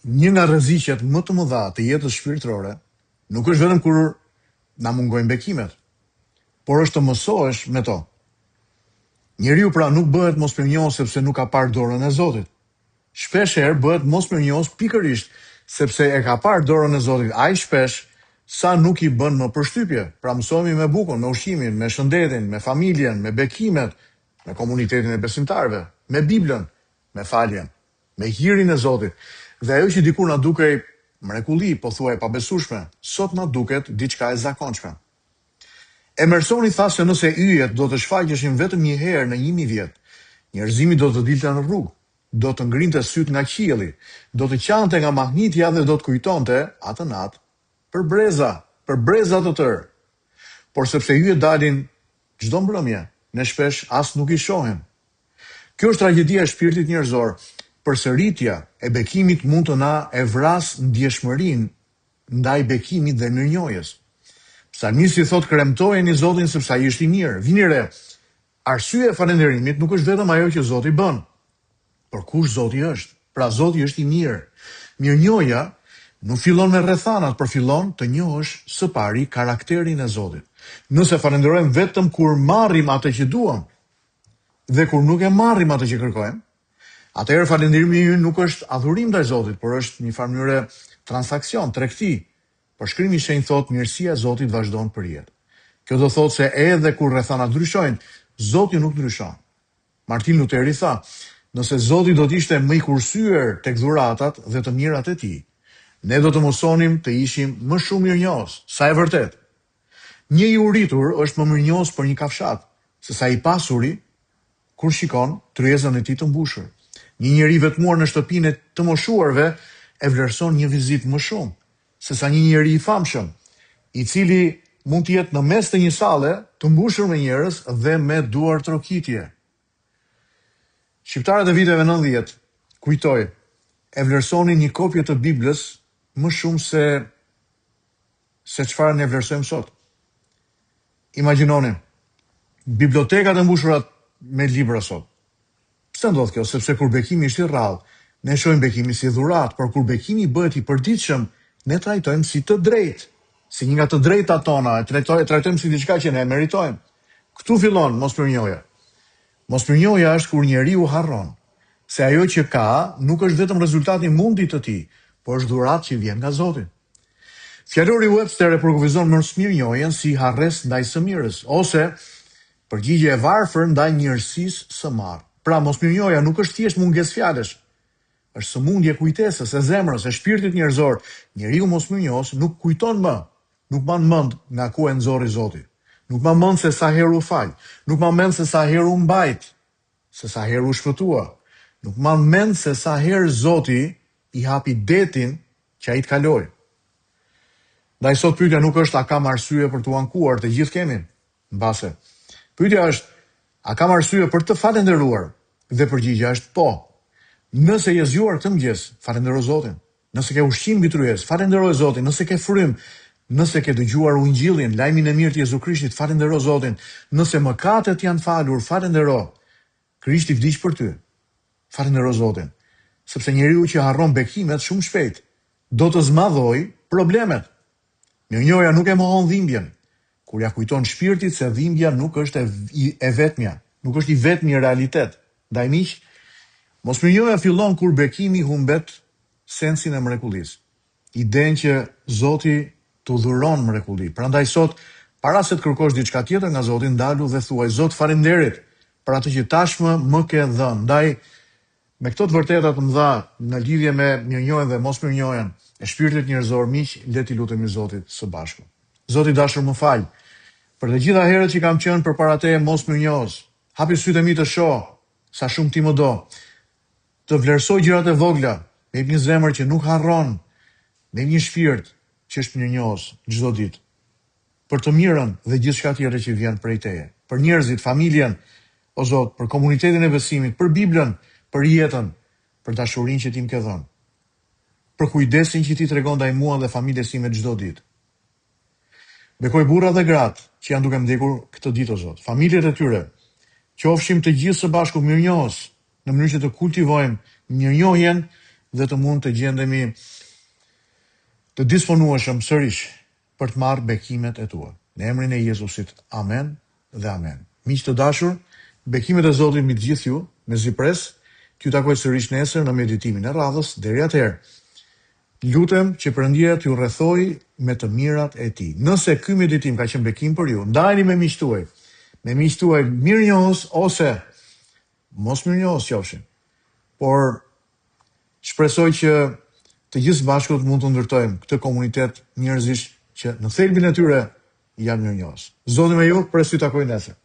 Një nga rreziqet më të mëdha të jetës shpirtërore nuk është vetëm kur na mungojnë bekimet, por është të mësohesh me to. Njeriu pra nuk bëhet mosmirënjohës sepse nuk ka parë dorën e Zotit. Shpesh herë bëhet mosmirënjohës pikërisht sepse e ka parë dorën e Zotit aq shpesh sa nuk i bën më përshtypje. Pra mësohemi me bukën, me ushqimin, me shëndetin, me familjen, me bekimet, me komunitetin e besimtarëve, me Biblën, me faljen, me hirin e Zotit. Dhe ajo që dikur na dukej mrekulli, pothuaj e pabesueshme, sot na duket diçka e zakonshme. Emersoni tha se nëse yjet do të shfaqeshin vetëm një herë në 1000 vjet, njerëzimi do të dilte në rrugë, do të ngrinte syt nga qielli, do të qante nga mahnitja dhe do të kujtonte atë natë për breza të tërë. Por sepse yjet dalin çdo mbrëmje, ne shpesh as nuk i shohim. Kjo është tragjedia e shpirtit njerëzor. Përsëritja e bekimit mund të na e vras ndjeshmërinë ndaj bekimit dhe mirënjohjes. Psalmisti thot kremtojeni Zotin sepse ai është i mirë. Vini re, arsyeja e falënderimit nuk është vetëm ajo që Zoti bën, por kush Zoti është. Pra Zoti është i mirë. Mirënjohja nuk fillon me rrethanat, por fillon të njohësh së pari karakterin e Zotit. Nëse falenderojmë vetëm kur marrim atë që duam dhe kur nuk e marrim atë që kërkojmë, atëherë falënderimi ynë nuk është adhurim ndaj Zotit, por është një farë mënyrë transakcion, tregti. Por shkrimi i shenjtë thot mirësia e Zotit vazhdon për jetë. Kjo do thotë se edhe kur rrethanat ndryshojnë, Zoti nuk ndryshon. Martin Luteri tha, nëse Zoti do të ishte më i kursyer tek dhuratat dhe të mirat e tij, ne do të mësonim të ishim më shumë mirënjohës. Sa e vërtet. Një i uritur është më mirënjohës për një kafshat, se sa i pasuri kur shikon tryezën e tij të mbushur. Një njeri vetmuar në shtëpinë e të moshuarve e vlerëson një vizitë më shumë se sa një njeri i famshëm, i cili mund të jetë në mes të një salle të mbushur me njerëz dhe me duar trokitje. Shqiptarët e viteve 90, kujtoj, e vlerësonin një kopje të Biblës më shumë se çfarë ne vlerësojmë sot. Imagjinoni, bibliotekat e mbushura me libra sot. Pse ndodh kjo? Sepse kur bekimi është i rrallë, ne shohim bekimin si dhuratë, por kur bekimi bëhet i përditshëm, ne trajtojmë si të drejtë, si një nga të drejtat tona, e trajtojmë si diçka që ne meritojmë. Këtu fillon mosmirënjohja. Mosmirënjohja është kur njeriu harron se ajo që ka nuk është vetëm rezultati i mundit të tij, por është dhuratë që vjen nga Zoti. Fjalori Webster e përkufizon mosmirënjohjen si harres ndaj së mirës, ose përgjigje e varfër ndaj njerësisë së marrë. Pra mosmirënjohja nuk është thjesht mungesë fjalësh, është sëmundje kujtesës, e zemrës, e shpirtit njerëzor. Njeriu mosmirënjohës nuk kujton më, nuk mban mend nga ku e nxorri Zoti. Nuk mban mend se sa herë u fal, nuk mban mend se sa herë u mbajt, se sa herë u shpëtua. Nuk mban mend se sa herë Zoti i hapi detin që ai të kaloi. Ndaj sot pyetja nuk është a kam arsye për t'u ankuar, të gjithë kemi, mbase. Pyetja është a kam arsye për të falendëruar? Dhe përgjigjja është po. Nëse je zgjuar këtë mëngjes, falendero Zotin. Nëse ke ushqim mbi tryezë, falendero Zotin. Nëse ke frym, nëse ke dëgjuar ungjillin, lajmin e mirë të Jezu Krishtit, falendero Zotin. Nëse mëkatet janë falur, falendero. Krishti vdiq për ty. Falendero Zotin. Sepse njeriu që harron bekimet shumë shpejt do të zmadhoj problemet. Mirënjohja nuk e mohon dhimbjen. Kur ja kujton shpirtit se dhimbja nuk është e vetmja, nuk është i vetmi realitet. Ndaj miq, mosmirënjohja fillon kur bekimi humbet sensin e mrekullisë. Idenë që Zoti të dhuron mrekulli. Prandaj sot, para se të kërkosh diçka tjetër nga Zoti, ndalu dhe thuaj Zot, faleminderit për atë që tashmë më ke dhënë. Ndaj me këto të vërteta të mëdha në lidhje me mirënjohjen dhe mosmirënjohjen e shpirtit njerëzor, miq, le t'i lutemi Zotit së bashku. Zoti dashur, më fal për të gjitha herët që kam qenë përpara teje mosmirënjohës. Hapi sytë e mi të shoh sa shumë ti më do. Të vlerësoj gjërat e vogla, me një zemër që nuk harron, me një shpirt që është mirënjohës çdo ditë. Për të mirën dhe gjithçka tjetër që vjen prej teje. Për njerëzit, familjen, o Zot, për komunitetin e besimit, për Biblën, për jetën, për dashurinë që ti më ke dhënë. Për kujdesin që ti tregon ndaj mua dhe familjes time çdo ditë. Bekoj burra dhe gratë që janë duke vdekur këtë ditë, o Zot. Familjet e tyre, qofshim të gjithë së bashku mirënjohës, në mënyrë që të kultivojmë mirënjohjen dhe të mund të gjendemi të disponueshëm sërish për të marrë bekimet e tua. Në emrin e Jezusit, amen dhe amen. Miq të dashur, bekimet e Zotit mbi të gjithë ju, me zipres, t'ju takoj sërish nesër në meditimin e radhës. Deri atëherë, lutem që Perëndia t'ju rrethoj me të mirat e tij. Nëse ky meditim ka qenë bekim për ju, ndajeni me miqtë tuaj mirënjohës ose mos mirënjohës qofshin. Por shpresoj që të gjithë bashkët mund të ndërtojmë këtë komunitet njerëzish që në thelbin e tyre janë mirënjohës. Zoti me ju, pres t'ju takoj nesër.